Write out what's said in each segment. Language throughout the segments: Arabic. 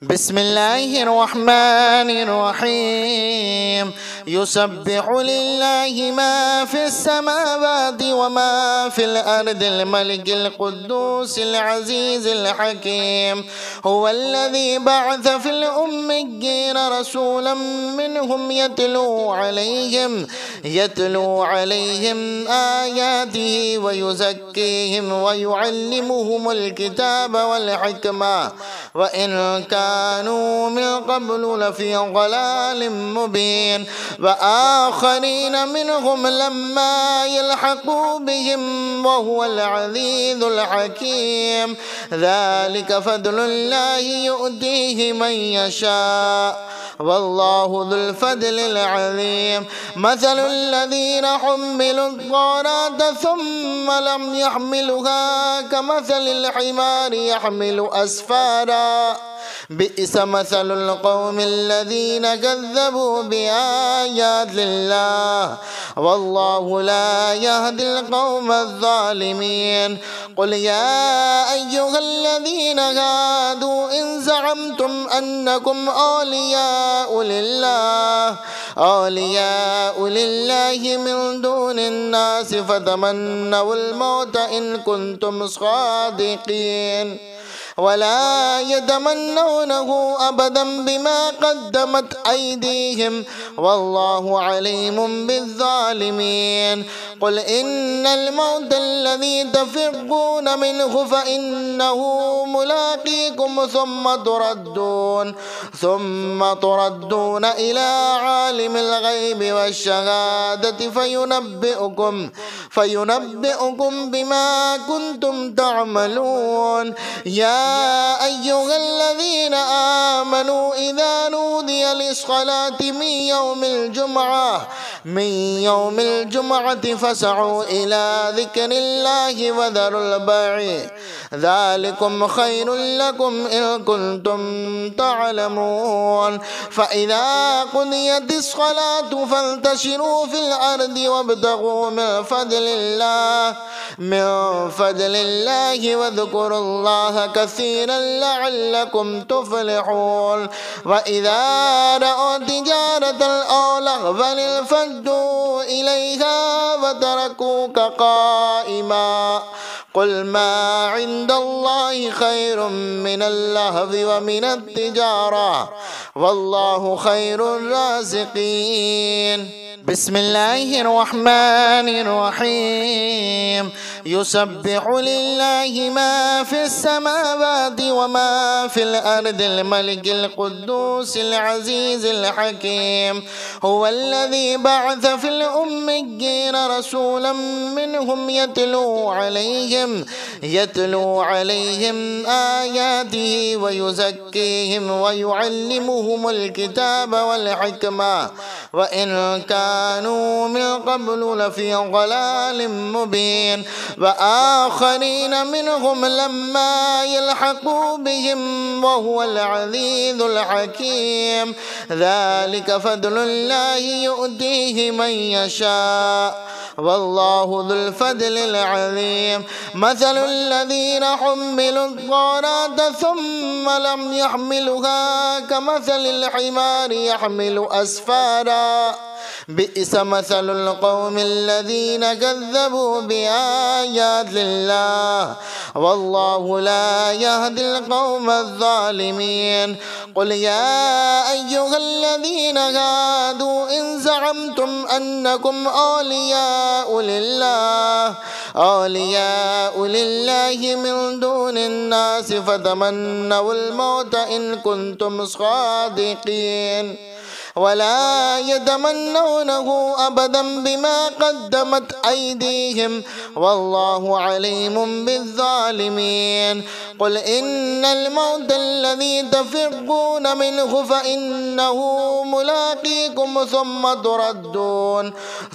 بسم الله الرحمن الرحيم يسبح لله ما في السماوات وما في الأرض الملك القدوس العزيز الحكيم هو الذي بعث في الأميين رسولا منهم يتلو عليهم آياته ويزكيهم ويعلمهم الكتاب والحكمة وإن كانوا من قبل لفي ضلال مبين وآخرين منهم لما يلحقوا بهم وهو العزيز الحكيم ذلك فضل الله يؤتيه من يشاء والله ذو الفضل العظيم مثل الذين حملوا التوراة ثم لم يحملوها كمثل الحمار يحمل أسفارا بئس مثل القوم الذين كذبوا بآيات الله والله لا يهدي القوم الظالمين قل يا أيها الذين هادوا إن زعمتم أنكم أولياء لله من دون الناس فتمنوا الموت إن كنتم صادقين ولا يتمنونه أبدا بما قدمت أيديهم والله عليم بالظالمين قل إن الموت الذي تفرون منه فإنه ملاقيكم ثم تردون إلى عالم الغيب والشهادة فينبئكم بما كنتم تعملون يا أيها الذين آمنوا إذا نودي للصلاة من يوم الجمعة فاسعوا إلى ذكر الله وذروا البيع ذلكم خير لكم إن كنتم تعلمون فإذا قضيت الصلاة فانتشروا في الأرض وابتغوا من فضل الله واذكروا الله كثيرا لعلكم تفلحون وإذا رأوا تجارة أو لهوا انفضوا إليها وتركوك قائما قل ما عند الله خير من اللهو ومن التجارة والله خير الرازقين بسم الله الرحمن الرحيم يسبح لله ما في السماوات وما في الأرض الملك القدوس العزيز الحكيم هو الذي بعث في الأميين رسولا منهم يتلو عليهم آياته ويزكيهم ويعلمهم الكتاب والحكمة وإن كانوا من قبل لفي ضلال مبين وآخرين منهم لما يلحقوا بهم وهو العزيز الحكيم ذلك فضل الله يؤتيه من يشاء والله ذو الفضل العظيم مثل الذين حملوا التوراة ثم لم يحملوها كمثل الحمار يحمل أسفارا بئس مثل القوم الذين كذبوا بآيات الله والله لا يهدي القوم الظالمين قل يا أيها الذين هادوا إن زعمتم أنكم أولياء لله من دون الناس فتمنوا الموت إن كنتم صادقين ولا يتمنونه أبدا بما قدمت أيديهم والله عليم بالظالمين قل إن الموت الذي تفرون منه فإنه ملاقيكم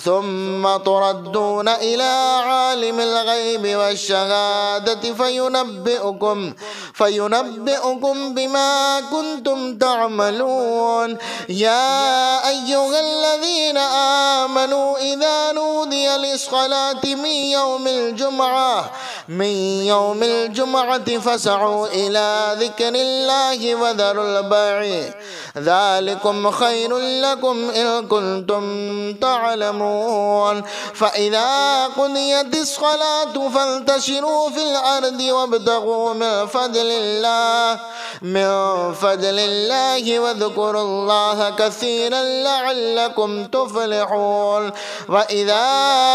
ثم تردون إلى عالم الغيب والشهادة فينبئكم بما كنتم تعملون يا أيها الذين آمنوا إذا نودي للصلاة من من يوم الجمعة فاسعوا إلى ذكر الله وذروا البيع ذلكم خير لكم إن كنتم تعلمون فإذا قضيت الصلاة فانتشروا في الأرض وابتغوا من فضل الله واذكروا الله كثيرا لعلكم تفلحون وإذا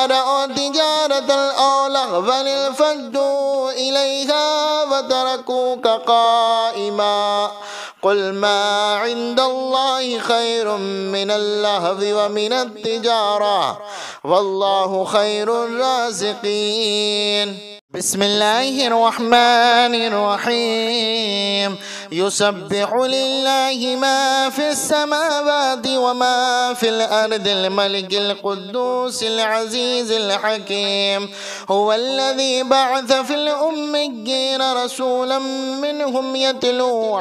رأوا تجارة أو لهوا انفضوا إليها وتركوك قائما قل ما عند الله خير من اللهو ومن التجارة والله خير الرازقين بسم الله الرحمن الرحيم يسبح لله ما في السماوات وما في الأرض الملك القدوس العزيز الحكيم هو الذي بعث في الأميين رسولا منهم يتلو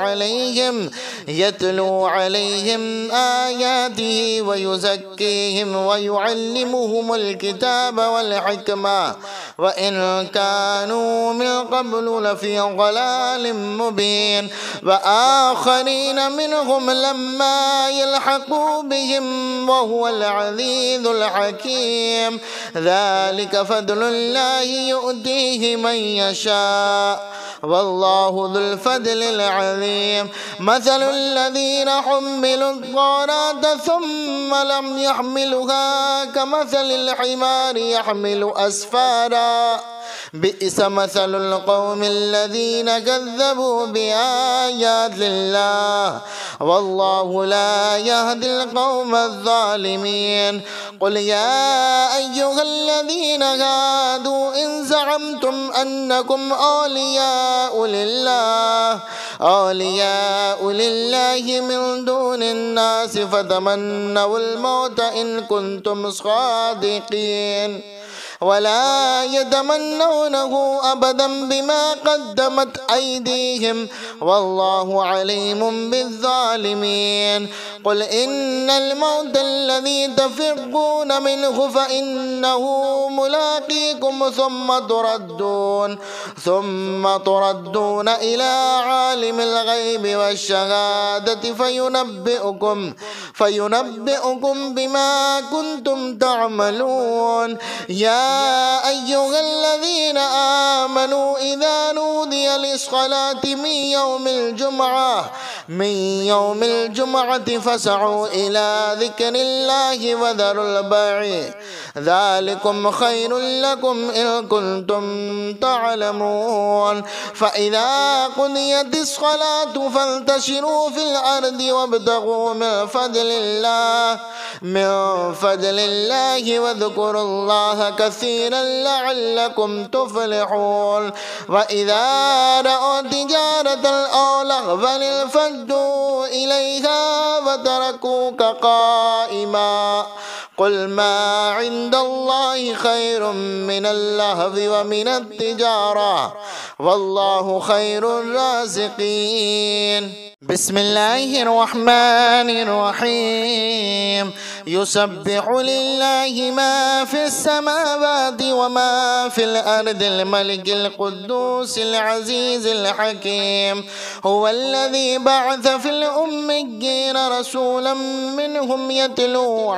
عليهم آياته ويزكيهم ويعلمهم الكتاب والحكمة وإن كانوا من قبل لفي ضلال مبين وآخرين منهم لما يلحقوا بهم وهو العزيز الحكيم ذلك فضل الله يؤتيه من يشاء والله ذو الفضل العظيم مثل الذين حملوا التوراة ثم لم يحملوها كمثل الحمار يحمل أسفارا بئس مثل القوم الذين كذبوا بآيات الله والله لا يهدي القوم الظالمين قل يا أيها الذين هادوا إن زعمتم أنكم أولياء لله من دون الناس فتمنوا الموت إن كنتم صادقين ولا يتمنونه أبدا بما قدمت أيديهم والله عليم بالظالمين قل إن الموت الذي تفرون منه فإنه ملاقيكم ثم تردون إلى عالم الغيب والشهادة فينبئكم بما كنتم تعملون يا أيها الذين آمنوا إذا نودي للصلاة من يوم الجمعة فاسعوا إلى ذكر الله وذروا البيع ذلكم خير لكم إن كنتم تعلمون فإذا قضيت الصلاة فانتشروا في الأرض وابتغوا من فضل الله واذكروا الله كثيرا لعلكم تفلحون وإذا رأوا تجارة أو لهوا انفضوا إليها وتركوك قائما قل ما عند الله خير من اللهو ومن التجارة والله خير الرازقين بسم الله الرحمن الرحيم يسبح لله ما في السماوات وما في الأرض الملك القدوس العزيز الحكيم هو الذي بعث في الأميين رسولا منهم يتلو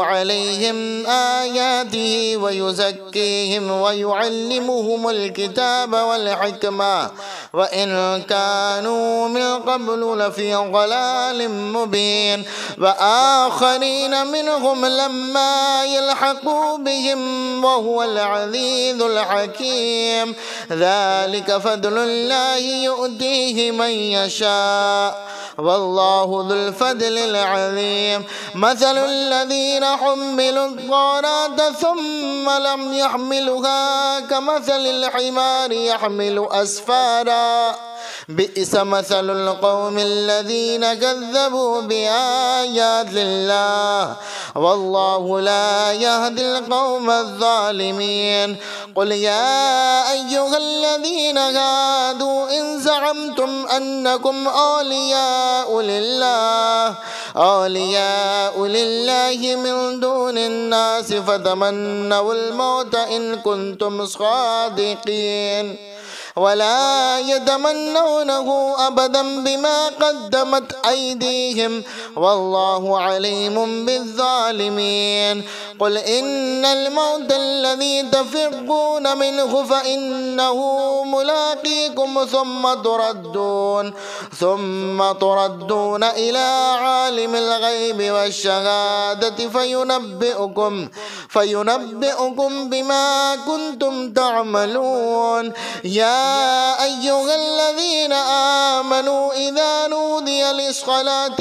عليهم آياته ويزكيهم ويعلمهم الكتاب والحكمة وإن كانوا من قبل لفي ضلال مبين وآخرين منهم لما يلحقوا بهم وهو العزيز الحكيم ذلك فضل الله يؤتيه من يشاء والله ذو الفضل العظيم مثل الذين حملوا التوراة ثم لم يحملوها كمثل الحمار يحمل أسفارا بئس مثل القوم الذين كذبوا بآيات الله والله لا يهدي القوم الظالمين قل يا أيها الذين هادوا إن زعمتم أنكم أولياء لله من دون الناس فتمنوا الموت إن كنتم صادقين ولا يتمنونه أبدا بما قدمت أيديهم والله عليم بالظالمين قل إن الموت الذي تفرون منه فإنه ملاقيكم ثم تردون إلى عالم الغيب والشهادة فينبئكم بما كنتم تعملون يا أيها الذين آمنوا إذا نودي للصلاة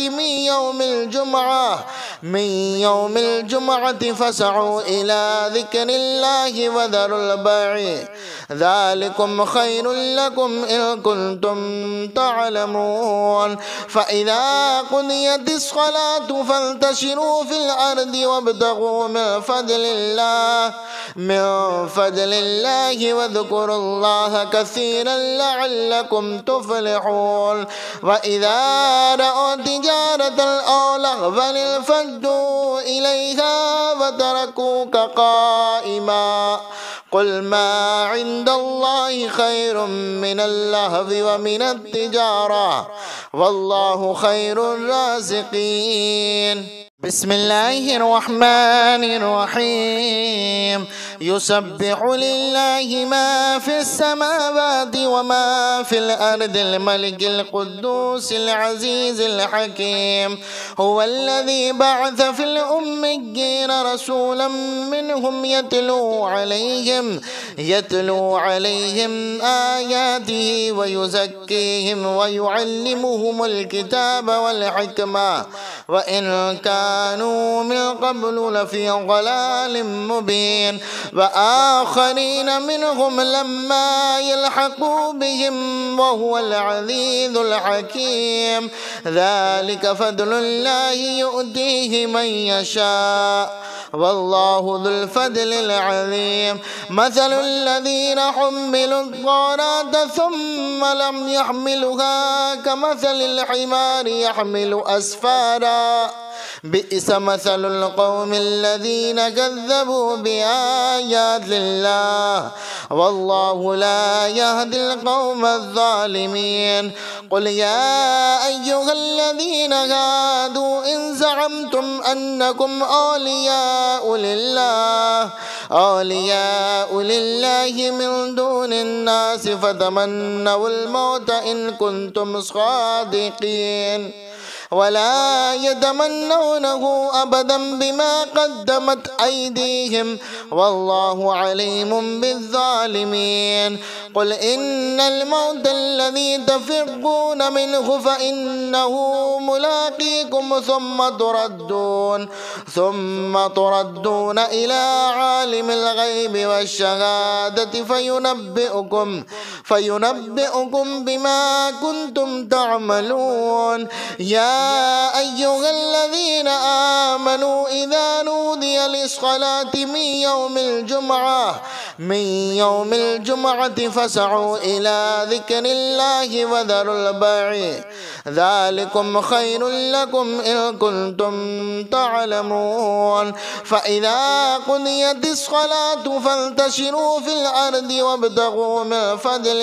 من يوم الجمعة فاسعوا إلى ذكر الله وذروا البيع ذلكم خير لكم إن كنتم تعلمون فإذا قضيت الصلاة فانتشروا في الأرض وابتغوا من فضل الله واذكروا الله كثيرا لعلكم تفلحون وإذا رأوا تجارة أو لهوا انفضوا إليها وتركوك قائما قل ما عند الله خير من اللهو ومن التجارة والله خير الرازقين بسم الله الرحمن الرحيم يسبح لله ما في السماوات وما في الأرض الملك القدوس العزيز الحكيم هو الذي بعث في الأميين رسولا منهم يتلو عليهم آياته ويزكيهم ويعلمهم الكتاب والحكمة وإن كانوا من قبل لفي ضلال مبين وآخرين منهم لما يلحقوا بهم وهو العزيز الحكيم ذلك فضل الله يؤتيه من يشاء والله ذو الفضل العظيم مثل الذين حملوا التوراة ثم لم يحملوها كمثل الحمار يحمل أسفارا بئس مثل القوم الذين كذبوا بآيات الله والله لا يهدي القوم الظالمين قل يا أيها الذين هادوا إن زعمتم أنكم أولياء لله من دون الناس فتمنوا الموت إن كنتم صادقين ولا يتمنونه أبدا بما قدمت أيديهم والله عليم بالظالمين قل إن الموت الذي تفرون منه فإنه ملاقيكم ثم تردون إلى عالم الغيب والشهادة فينبئكم بما كنتم تعملون يا أيها الذين آمنوا إذا نودي للصلاة من يوم الجمعة فاسعوا إلى ذكر الله وذروا البيع ذلكم خير لكم إن كنتم تعلمون فإذا قضيت الصلاة فانتشروا في الأرض وابتغوا من فضل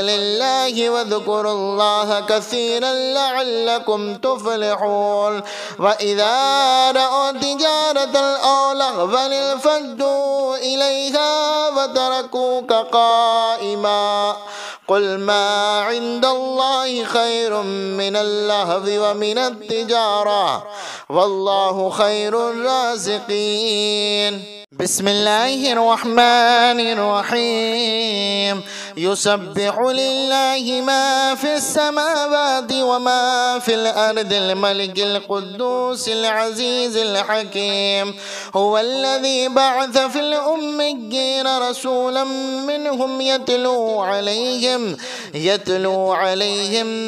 الله واذكروا الله كثيرا لعلكم تفلحون وإذا رأوا تجارة أو لهوا انفضوا إليها وتركوك قائما قل ما عند الله خير من اللهو ومن التجارة والله خير الرازقين بسم الله الرحمن الرحيم يسبح لله ما في السماوات وما في الأرض الملك القدوس العزيز الحكيم هو الذي بعث في الأميين رسولا منهم يتلو عليهم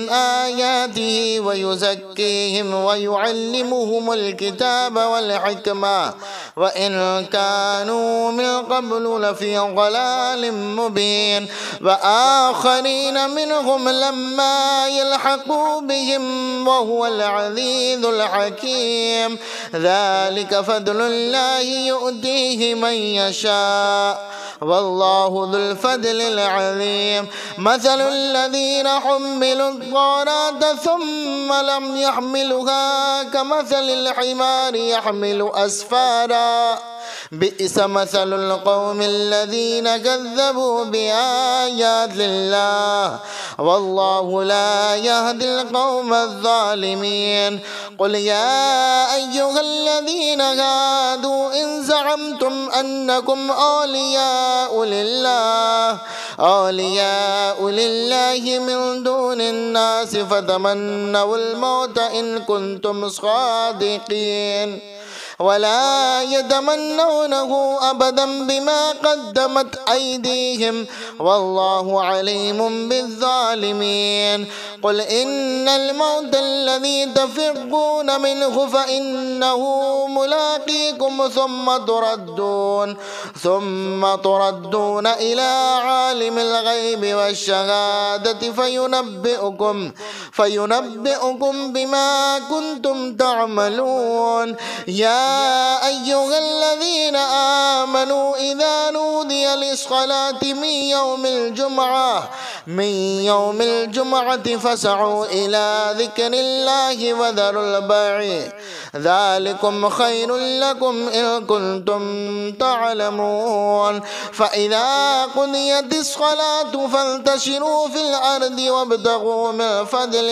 آياته ويزكيهم ويعلمهم الكتاب والحكمة وإن كانوا من قبل لفي ضلال مبين وآخرين منهم لما يلحقوا بهم وهو العزيز الحكيم ذلك فضل الله يؤتيه من يشاء والله ذو الفضل العظيم مثل الذين حملوا التوراة ثم لم يحملوها كمثل الحمار يحمل أسفارا بئس مثل القوم الذين كذبوا بآيات الله والله لا يهدي القوم الظالمين قل يا أيها الذين هادوا إن زعمتم أنكم أولياء لله من دون الناس فتمنوا الموت إن كنتم صادقين ولا يتمنونه أبدا بما قدمت أيديهم والله عليم بالظالمين قل إن الموت الذي تفرون منه فإنه ملاقيكم ثم تردون إلى عالم الغيب والشهادة فينبئكم بما كنتم تعملون يا أيها الذين آمنوا إذا نودي للصلاة من يوم الجمعة فاسعوا إلى ذكر الله وذروا البيع ذلكم خير لكم إن كنتم تعلمون فإذا قضيت الصلاة فانتشروا في الأرض وابتغوا من فضل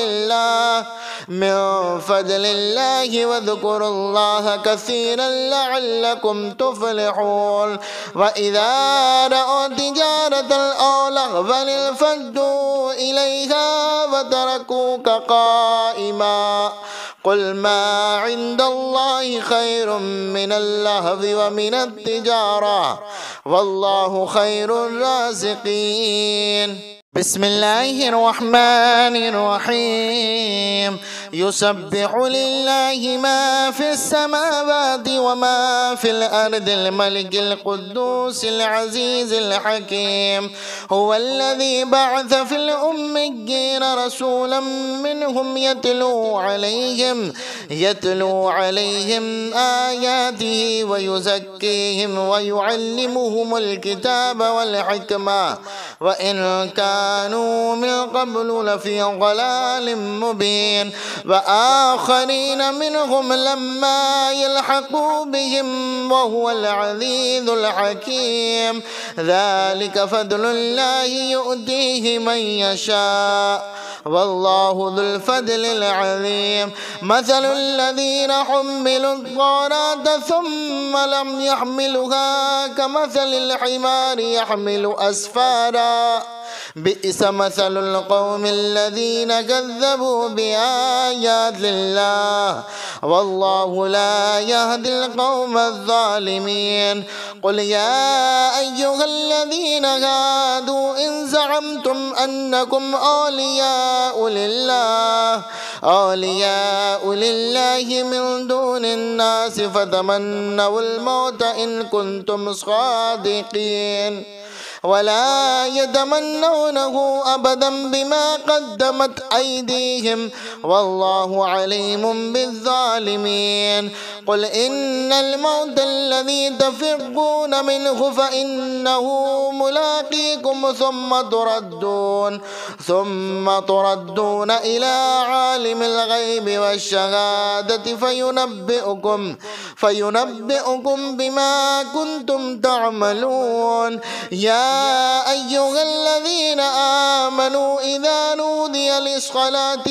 الله واذكروا الله كثيرا لعلكم تفلحون وإذا رأوا تجارة أو لهوا انفضوا إليها وتركوك قائما قل ما عند الله خير من اللهو ومن التجارة والله خير الرازقين بسم الله الرحمن الرحيم يسبح لله ما في السماوات وما في الأرض الملك القدوس العزيز الحكيم هو الذي بعث في الأميين رسولا منهم يتلو عليهم آياته ويزكيهم ويعلمهم الكتاب والحكمة وإن كانوا من قبل لفي ضلال مبين وآخرين منهم لما يلحقوا بهم وهو العزيز الحكيم ذلك فضل الله يؤتيه من يشاء والله ذو الفضل العظيم مثل الذين حملوا التوراة ثم لم يحملوها كمثل الحمار يحمل أسفارا بئس مثل القوم الذين كذبوا بآيات الله والله لا يهدي القوم الظالمين قل يا أيها الذين هادوا إن زعمتم أنكم أولياء لله من دون الناس فتمنوا الموت إن كنتم صادقين ولا يتمنونه أبدا بما قدمت أيديهم والله عليم بالظالمين قل إن الموت الذي تفرون منه فإنه ملاقيكم ثم تردون إلى عالم الغيب والشهادة فينبئكم بما كنتم تعملون يا أيها الذين آمنوا إذا نودي للصلاة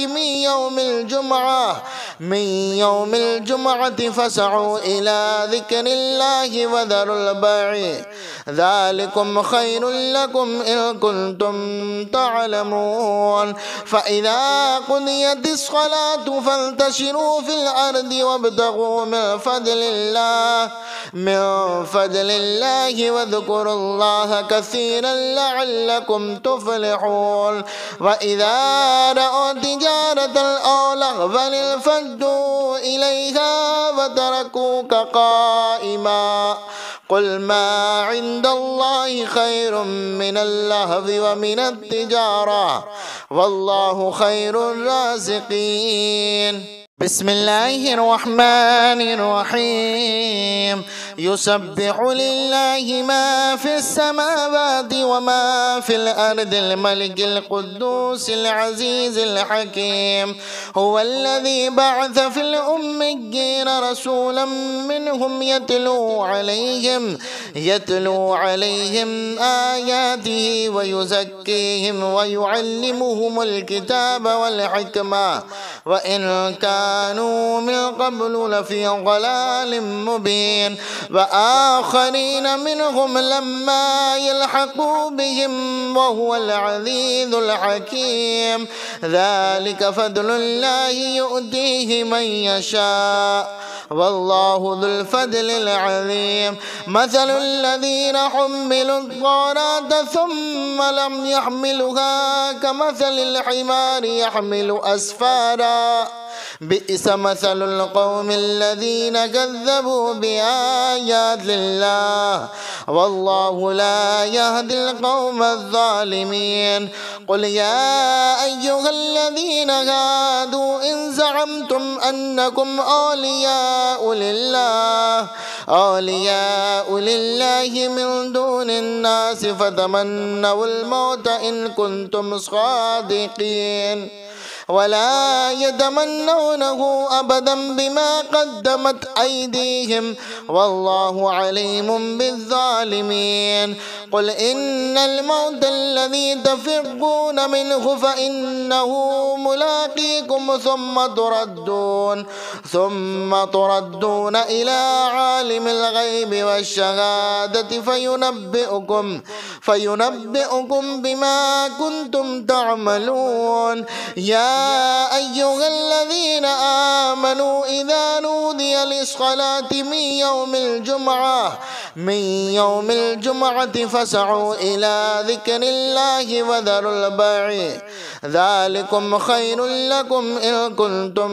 من يوم الجمعة فاسعوا إلى ذكر الله وذروا البيع ذلكم خير لكم إن كنتم تعلمون فإذا قضيت الصلاة فانتشروا في الأرض وابتغوا من فضل فضل الله واذكروا الله كثيرا لعلكم تفلحون وإذا رأوا تجارة أو لهوا انفضوا إليها وتركوك قائما قل ما عند الله خير من اللهو ومن التجارة والله خير الرازقين. بسم الله الرحمن الرحيم. يسبح لله ما في السماوات وما في الأرض الملك القدوس العزيز الحكيم هو الذي بعث في الأميين رسولا منهم يتلو عليهم آياته ويزكيهم ويعلمهم الكتاب والحكمة وإن كانوا من قبل لفي ضلال مبين وآخرين منهم لما يلحقوا بهم وهو العزيز الحكيم ذلك فضل الله يؤتيه من يشاء والله ذو الفضل العظيم. مثل الذين حملوا التوراة ثم لم يحملوها كمثل الحمار يحمل أسفارا بئس مثل القوم الذين كذبوا بآيات الله والله لا يهدي القوم الظالمين. قل يا أيها الذين هادوا إن زعمتم أنكم أولياء لله من دون الناس فتمنوا الموت إن كنتم صادقين ولا يتمنونه أبدا بما قدمت أيديهم والله عليم بالظالمين. قل إن الموت الذي تفرون منه فإنه ملاقيكم ثم تردون إلى عالم الغيب والشهادة فينبئكم بما كنتم تعملون. يا أيها الذين آمنوا إذا نودي للصلاة من يوم الجمعة فاسعوا إلى ذكر الله وذروا البيع ذلكم خير لكم إن كنتم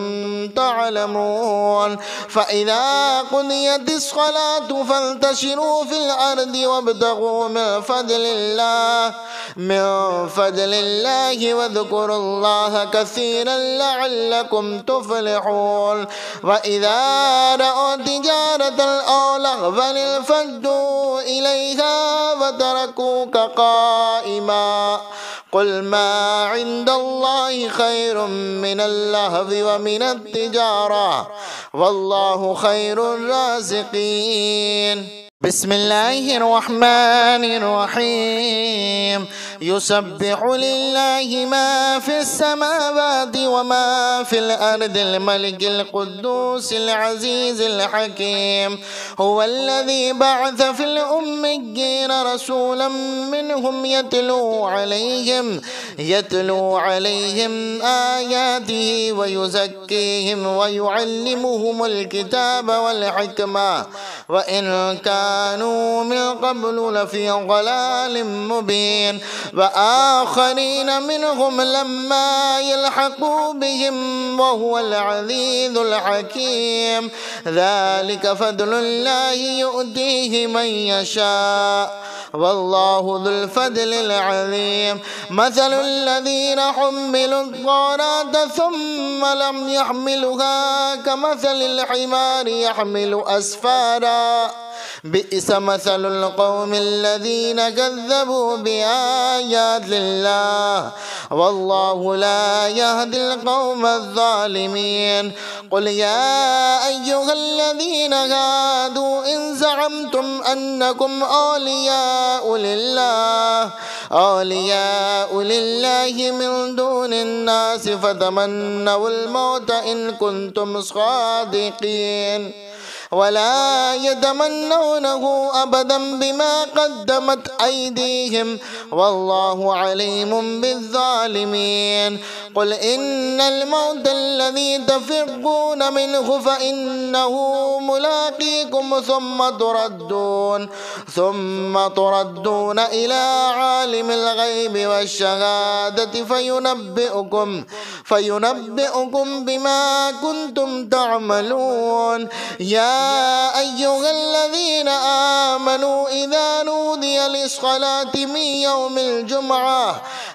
تعلمون. فإذا قضيت الصلاة فانتشروا في الأرض وابتغوا من فضل الله واذكروا الله كثيرا لعلكم تفلحون. وإذا رأوا تجارة أو لهوا انفضوا إليها وتركوك قائما قل ما عند الله خير من اللهو ومن التجارة والله خير الرازقين. بسم الله الرحمن الرحيم. يسبح لله ما في السماوات وما في الأرض الملك القدوس العزيز الحكيم هو الذي بعث في الأميين رسولا منهم يتلو عليهم آياته ويزكيهم ويعلمهم الكتاب والحكمة وإن كانوا من قبل لفي ضلال مبين وآخرين منهم لما يلحقوا بهم وهو العزيز الحكيم ذلك فضل الله يؤتيه من يشاء والله ذو الفضل العظيم. مثل الذين حملوا التوراة ثم لم يحملوها كمثل الحمار يحمل أسفارا بئس مثل القوم الذين كذبوا بآيات الله والله لا يهدي القوم الظالمين. قل يا أيها الذين هادوا إن زعمتم أنكم أولياء لله من دون الناس فتمنوا الموت إن كنتم صادقين ولا يتمنونه أبدا بما قدمت أيديهم والله عليم بالظالمين. قل إن الموت الذي تفرون منه فإنه ملاقيكم ثم تردون إلى عالم الغيب والشهادة فينبئكم بما كنتم تعملون. يا أيها الذين آمنوا إذا نودي للصلاة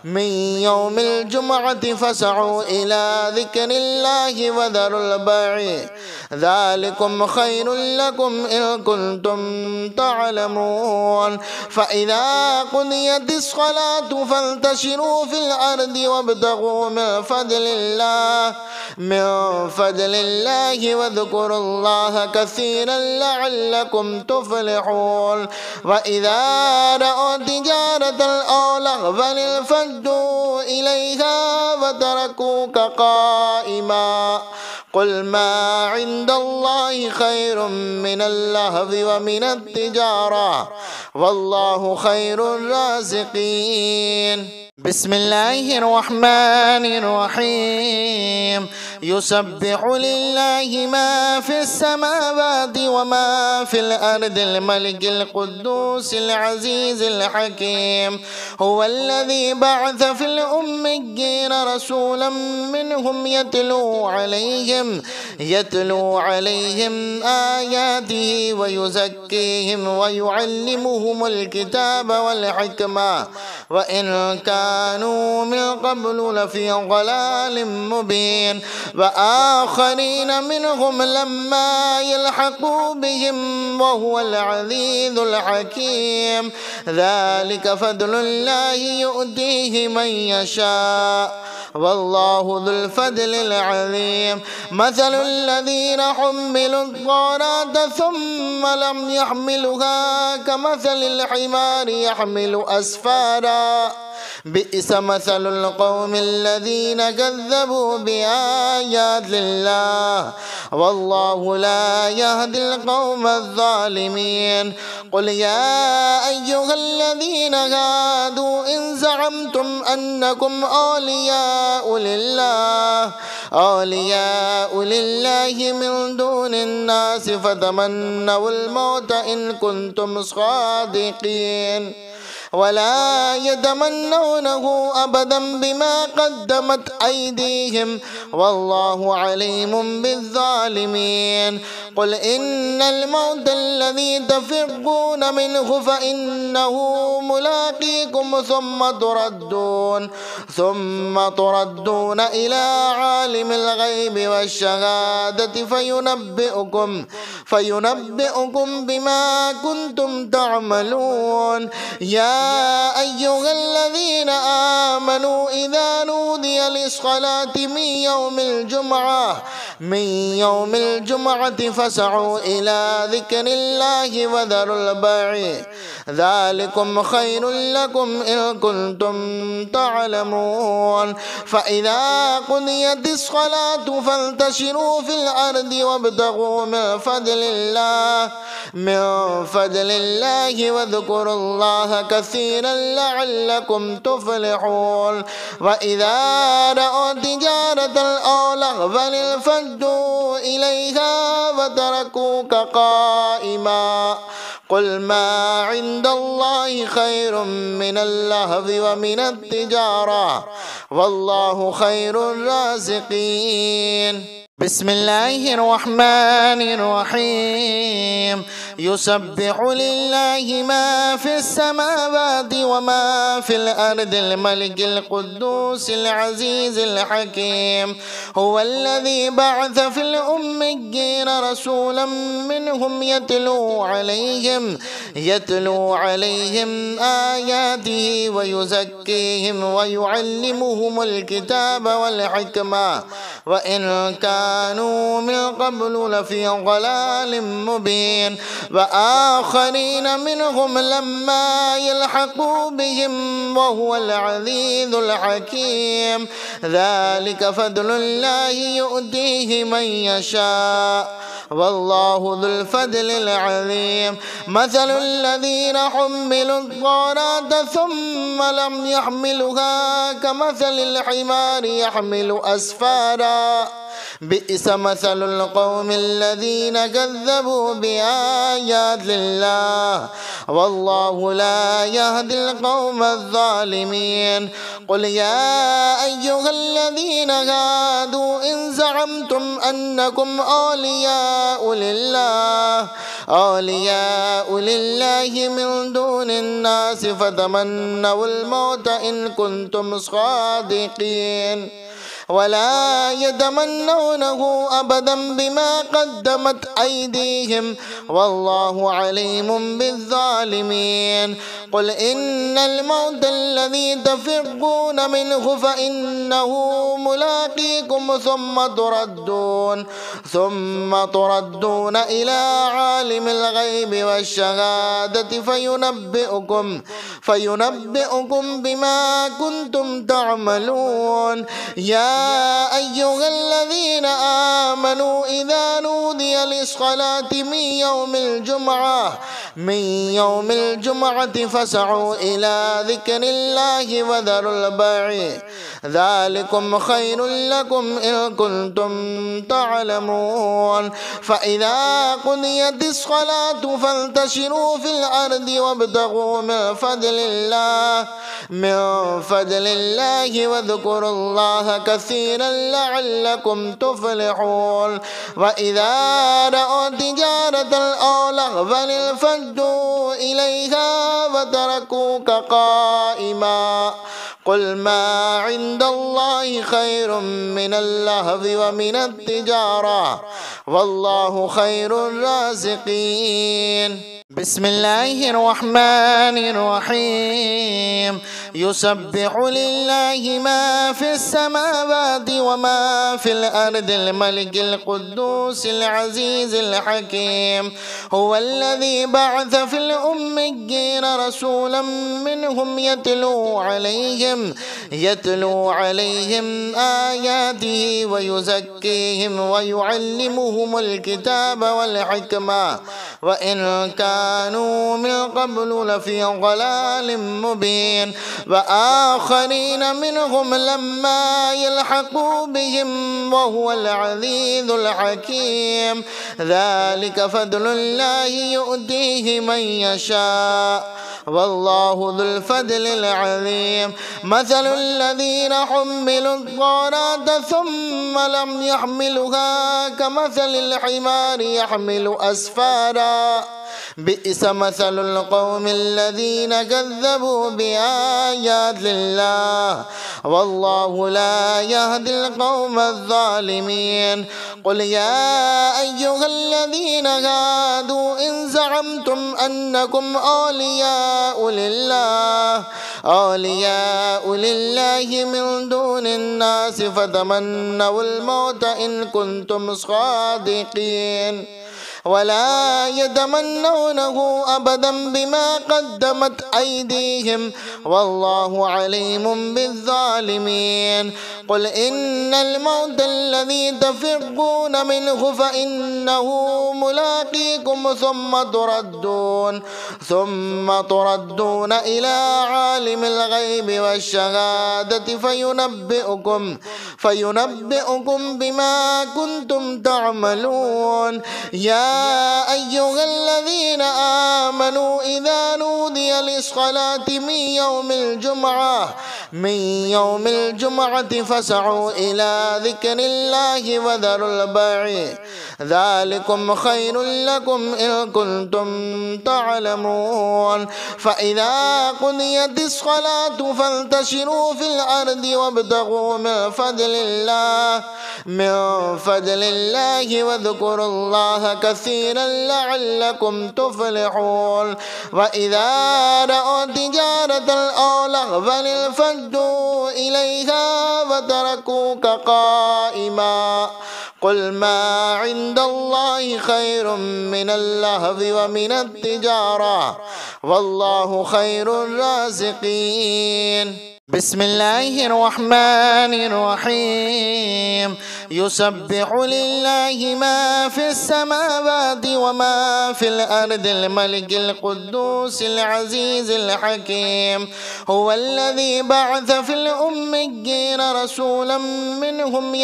من يوم الجمعة فاسعوا إلى ذكر الله وذروا البيع ذلكم خير لكم إن كنتم تعلمون. فإذا قضيت الصلاة فانتشروا في الأرض وابتغوا من فضل الله واذكروا الله كثيرا لعلكم تفلحون. وإذا رأوا تجارة أو لهوا انفضوا إليها وتركوك قائما. قل ما عند الله خير من اللهو ومن التجارة والله خير الرازقين. بسم الله الرحمن الرحيم. يسبح لله ما في السماوات وما في الأرض الملك القدوس العزيز الحكيم. هو الذي بعث في الأميين رسولا منهم يتلو عليهم آياته ويزكيهم ويعلمهم الكتاب والحكمة وإن كانوا من قبل لفي ضلال مبين. وآخرين منهم لما يلحقوا بهم وهو العزيز الحكيم. ذلك فضل الله يؤتيه من يشاء والله ذو الفضل العظيم. مثل الذين حملوا التوراة ثم لم يحملوها كمثل الحمار يحمل أسفارا بئس مثل القوم الذين كذبوا بآيات الله والله لا يهدي القوم الظالمين. قل يا أيها الذين هادوا إن زعمتم أنكم أولياء لله من دون الناس فتمنوا الموت إن كنتم صادقين ولا يتمنونه أبدا بما قدمت أيديهم والله عليم بالظالمين. قل إن الموت الذي تفرون منه فإنه ملاقيكم ثم تردون إلى عالم الغيب والشهادة فينبئكم بما كنتم تعملون. يا أيها الذين آمنوا إذا نودي للصلاة من يوم الجمعة فاسعوا إلى ذكر الله وذروا البيع ذلكم خير لكم إن كنتم تعلمون. فإذا قضيت الصلاة فانتشروا في الأرض وابتغوا من فضل الله واذكروا الله كثيرا لعلكم تفلحون. وإذا رأوا تجارة أو لهوا انفضوا إليها وتركوك قائما. قل ما عند الله خير من اللهو ومن التجارة والله خير الرازقين. بسم الله الرحمن الرحيم. يسبح لله ما في السماوات وما في الأرض الملك القدوس العزيز الحكيم. هو الذي بعث في الأميين رسولا منهم يتلو عليهم آياته ويزكيهم ويعلمهم الكتاب والحكمة وإن كانوا من قبل لفي ضلال مبين. وآخرين منهم لما يلحقوا بهم وهو العزيز الحكيم. ذلك فضل الله يؤتيه من يشاء والله ذو الفضل العظيم. مثل الذين حملوا التوراة ثم لم يحملوها كمثل الحمار يحمل أسفارا بئس مثل القوم الذين كذبوا بآيات الله والله لا يهدي القوم الظالمين. قل يا أيها الذين هادوا إن زعمتم أنكم أولياء لله من دون الناس فتمنوا الموت إن كنتم صادقين ولا يتمنونه أبدا بما قدمت أيديهم والله عليم بالظالمين. قل إن الموت الذي تفرون منه فإنه ملاقيكم ثم تردون إلى عالم الغيب والشهادة فينبئكم بما كنتم تعملون. يا أيها الذين آمنوا إذا نودي للصلاة من يوم الجمعة فاسعوا إلى ذكر الله وذروا البيع ذلكم خير لكم إن كنتم تعلمون. فإذا قضيت الصلاة فانتشروا في الأرض وابتغوا من فضل الله واذكروا الله كثيرا لعلكم تفلحون. وإذا رأوا تجارة أو لهوا انفضوا إليها وتركوك قائما قل ما عند الله خير من اللهو ومن التجارة والله خير الرازقين. بسم الله الرحمن الرحيم. يسبح لله ما في السماوات وما في الأرض الملك القدوس العزيز الحكيم. هو الذي بعث في الأميين رسولا منهم يتلو عليهم آياته ويزكيهم ويعلمهم الكتاب والحكمة وإن كانوا من قبل لفي ضلال مبين. وآخرين منهم لما يلحقوا بهم وهو العزيز الحكيم. ذلك فضل الله يؤتيه من يشاء والله ذو الفضل العظيم. مثل الذين حملوا التوراة ثم لم يحملوها كمثل الحمار يحمل أسفارا بئس مثل القوم الذين كذبوا بآيات الله والله لا يهدي القوم الظالمين. قل يا أيها الذين هادوا إن زعمتم أنكم أولياء لله من دون الناس فتمنوا الموت إن كنتم صادقين ولا يتمنونه أبدا بما قدمت أيديهم والله عليم بالظالمين. قل إن الموت الذي تفرون منه فإنه ملاقيكم ثم تردون إلى عالم الغيب والشهادة فينبئكم بما كنتم تعملون. يا أيها الذين آمنوا إذا نودي للصلاة من يوم الجمعة فاسعوا إلى ذكر الله وذروا البيع ذلكم خير لكم إن كنتم تعلمون. فإذا قضيت الصلاة فانتشروا في الأرض وابتغوا من فضل الله واذكروا الله كثيرا لعلكم تفلحون. وإذا رأوا تجارة أو لهوا انفضوا إليها وتركوك قائما قل ما عند الله خير من اللهو ومن التجارة والله خير الرازقين. بسم الله الرحمن الرحيم يسبح لله ما في السماوات وما في الأرض الملك القدوس العزيز الحكيم هو الذي بعث في الأميين رسولا منهم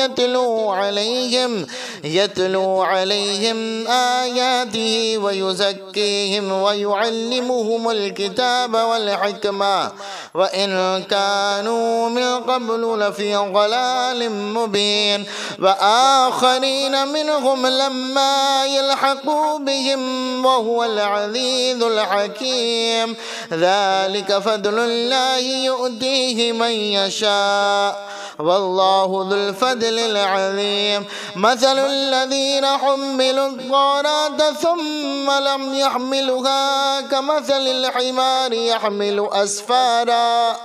يتلو عليهم آياته ويزكيهم ويعلمهم الكتاب والحكمة وإن كانوا من قبل لفي ضلال مبين وآخرين منهم لما يلحقوا بهم وهو العزيز الحكيم ذلك فضل الله يؤتيه من يشاء والله ذو الفضل العظيم مثل الذين حملوا التوراة ثم لم يحملوها كمثل الحمار يحمل أسفارا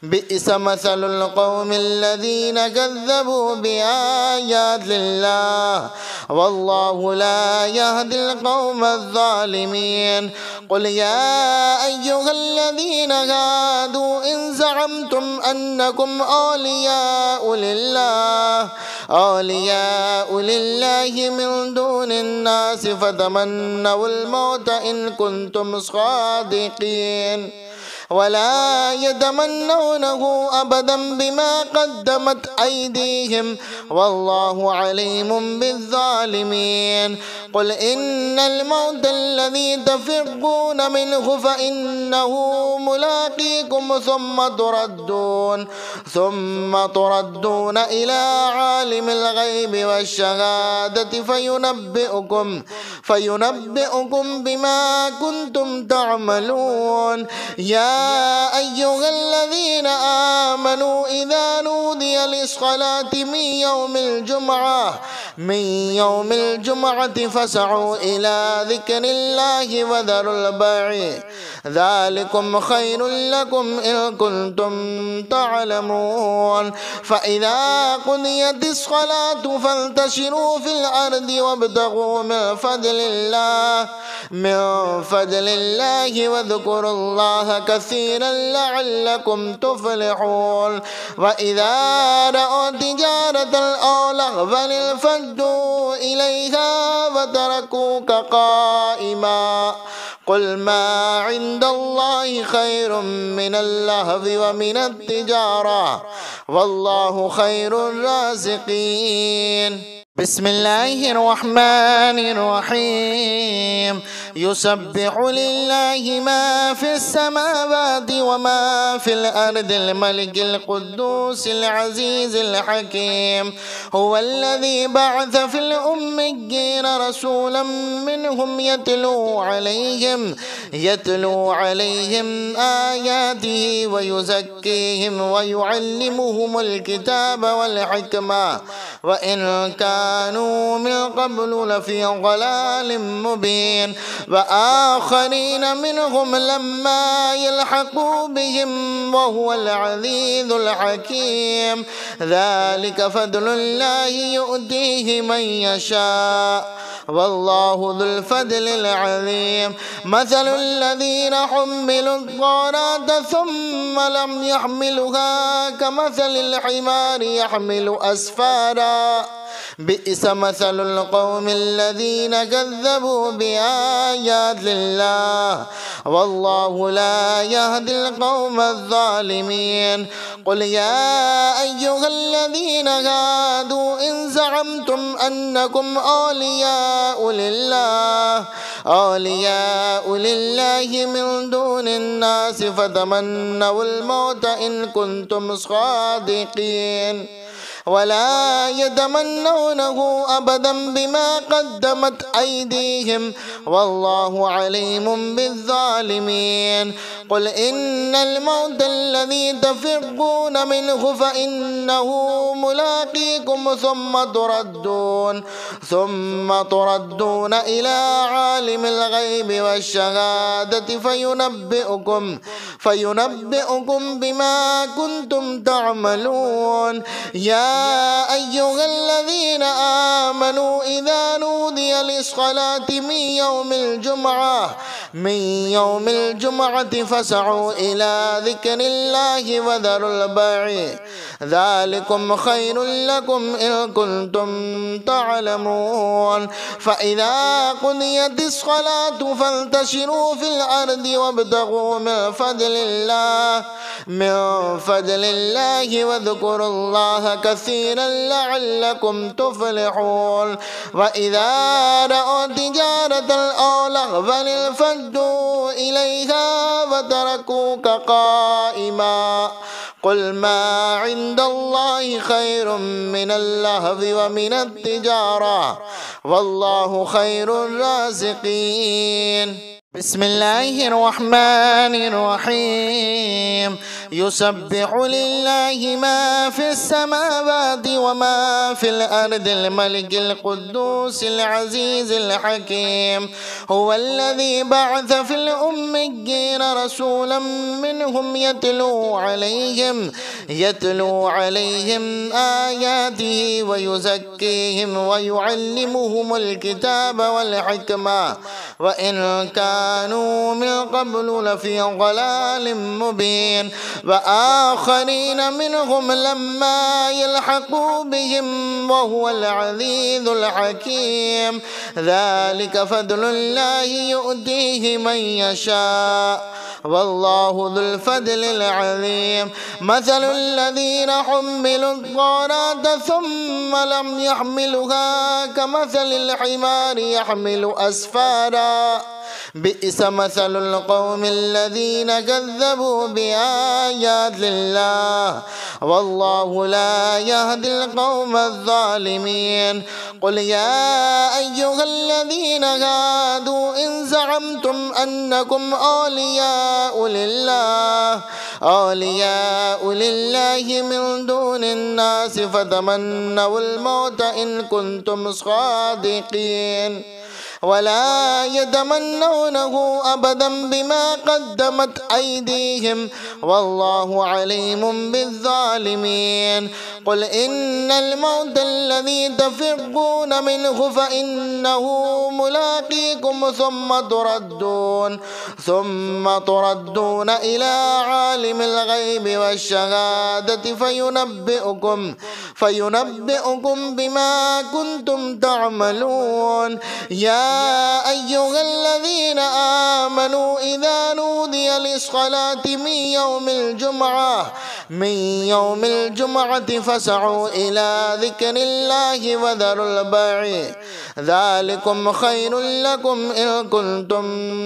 بئس مثل القوم الذين كذبوا بآيات الله والله لا يهدي القوم الظالمين قل يا أيها الذين هادوا إن زعمتم أنكم أولياء لله من دون الناس فتمنوا الموت إن كنتم صادقين ولا يتمنونه أبدا بما قدمت أيديهم والله عليم بالظالمين قل إن الموت الذي تفرون منه فإنه ملاقيكم ثم تردون إلى عالم الغيب والشهادة فينبئكم بما كنتم تعملون يا أيها الذين آمنوا إذا نودي للصلاة من يوم الجمعة فاسعوا إلى ذكر الله وذروا البيع ذلكم خير لكم إن كنتم تعلمون فإذا قضيت الصلاة فانتشروا في الأرض وابتغوا من فضل الله واذكروا الله كثيرا لعلكم تفلحون وإذا رأوا تجارة أو لهوا انفضوا إليها وتركوك قائما قل ما عند الله خير من اللهو ومن التجارة والله خير الرازقين بسم الله الرحمن الرحيم يسبح لله ما في السماوات وما في الأرض الملك القدوس العزيز الحكيم هو الذي بعث في الأميين رسولا منهم يتلو عليهم آياته ويزكيهم ويعلمهم الكتاب والحكمة وإن كانوا من قبل لفي ضلال مبين وآخرين منهم لما يلحقوا بهم وهو العزيز الحكيم ذلك فضل الله يؤتيه من يشاء والله ذو الفضل العظيم مثل الذين حملوا التوراة ثم لم يحملوها كمثل الحمار يحمل أسفارا بئس مثل القوم الذين كذبوا بآيات الله والله لا يهدي القوم الظالمين قل يا أيها الذين هادوا إن زعمتم أنكم أولياء لله من دون الناس فتمنوا الموت إن كنتم صادقين ولا يتمنونه أبدا بما قدمت أيديهم والله عليم بالظالمين قل إن الموت الذي تفرون منه فإنه ملاقيكم ثم تردون إلى عالم الغيب والشهادة فينبئكم بما كنتم تعملون يا أيها الذين آمنوا إذا نودي للصلاة من يوم الجمعة فاسعوا إلى ذكر الله وذروا البيع ذلكم خير لكم إن كنتم تعلمون فإذا قضيت الصلاة فانتشروا في الأرض وابتغوا من فضل الله واذكروا الله كثيرا لعلكم تفلحون وإذا رأوا تجارة أو لهوا انفضوا إليها وتركوك قائما قل ما عند الله خير من اللهو ومن التجارة والله خير الرازقين بسم الله الرحمن الرحيم يسبح لله ما في السماوات وما في الأرض الملك القدوس العزيز الحكيم هو الذي بعث في الأميين رسولا منهم يتلو عليهم آياته ويزكيهم ويعلمهم الكتاب والحكمة وإن كانوا من قبل لفي ضلال مبين وآخرين منهم لما يلحقوا بهم وهو العزيز الحكيم ذلك فضل الله يؤتيه من يشاء والله ذو الفضل العظيم مثل الذين حملوا التوراة ثم لم يحملوها كمثل الحمار يحمل أسفارا بئس مثل القوم الذين كذبوا بآيات الله والله لا يهدي القوم الظالمين قل يا أيها الذين هادوا إن زعمتم أنكم أولياء لله من دون الناس فتمنوا الموت إن كنتم صادقين ولا يتمنونه أبدا بما قدمت أيديهم والله عليم بالظالمين قل إن الموت الذي تفرون منه فإنه ملاقيكم ثم تردون إلى عالم الغيب والشهادة فينبئكم بما كنتم تعملون يا أيها الذين آمنوا إذا نودي للصلاة من يوم الجمعة فاسعوا إلى ذكر الله وذروا البيع ذلكم خير لكم إن كنتم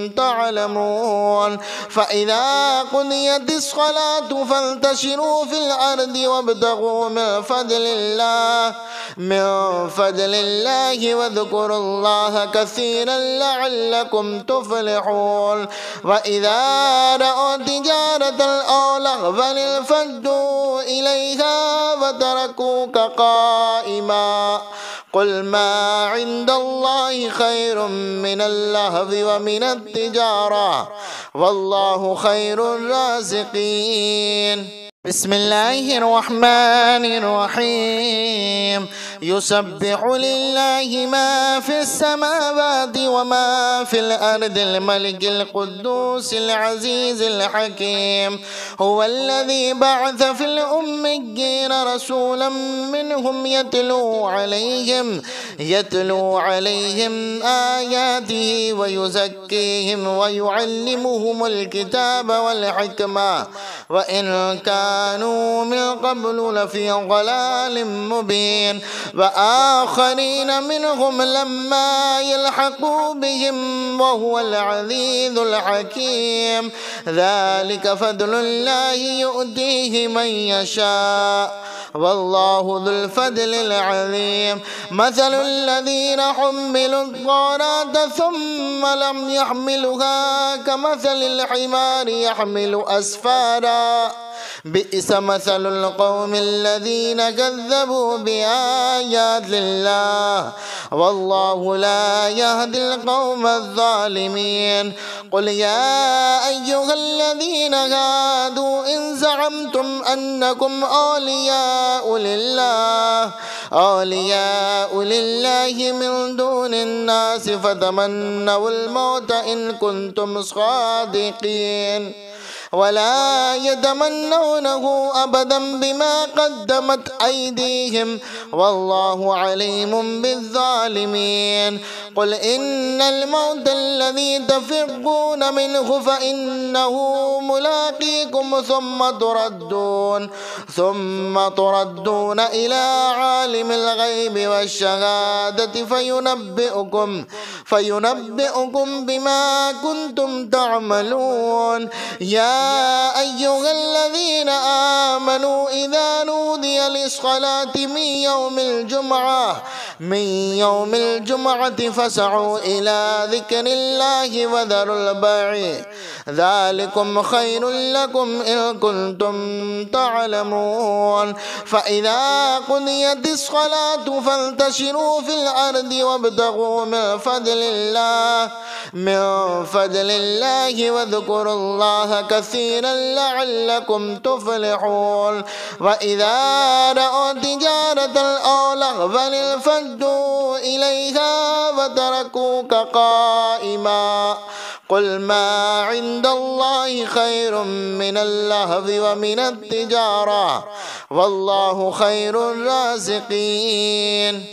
تعلمون فإذا قضيت الصلاة فانتشروا في الأرض وابتغوا من فضل الله واذكروا الله كثيرا لعلكم تفلحون وإذا رأوا تجارة أو لهوا انفضوا إليها وتركوك قائما قل ما عند الله خير من اللهو ومن التجارة والله خير الرازقين بسم الله الرحمن الرحيم يسبح لله ما في السماوات وما في الأرض الملك القدوس العزيز الحكيم هو الذي بعث في الأميين رسولا منهم يتلو عليهم آياته ويزكيهم ويعلمهم الكتاب والحكمة وإن كانوا من قبل لفي ضلال مبين وآخرين منهم لما يلحقوا بهم وهو العزيز الحكيم ذلك فضل الله يؤتيه من يشاء والله ذو الفضل العظيم مثل الذين حملوا التوراة ثم لم يحملوها كمثل الحمار يحمل أسفارا بئس مثل القوم الذين كذبوا بآيات الله والله لا يهدي القوم الظالمين قل يا أيها الذين هادوا إن زعمتم أنكم أولياء لله من دون الناس فتمنوا الموت إن كنتم صادقين ولا يتمنونه أبدا بما قدمت أيديهم والله عليم بالظالمين قل إن الموت الذي تفرون منه فإنه ملاقيكم ثم تردون إلى عالم الغيب والشهادة فينبئكم بما كنتم تعملون يا أيها الذين آمنوا إذا نودي للصلاة من يوم الجمعة فاسعوا إلى ذكر الله وذروا البيع ذلكم خير لكم إن كنتم تعلمون فإذا قضيت الصلاة فانتشروا في الأرض وابتغوا من فضل الله واذكروا الله كثيرا لعلكم تفلحون وإذا رأوا تجارة أو لهوا انفضوا إليها وتركوك قائما قل ما عند الله خير من اللهو ومن التجارة والله خير الرازقين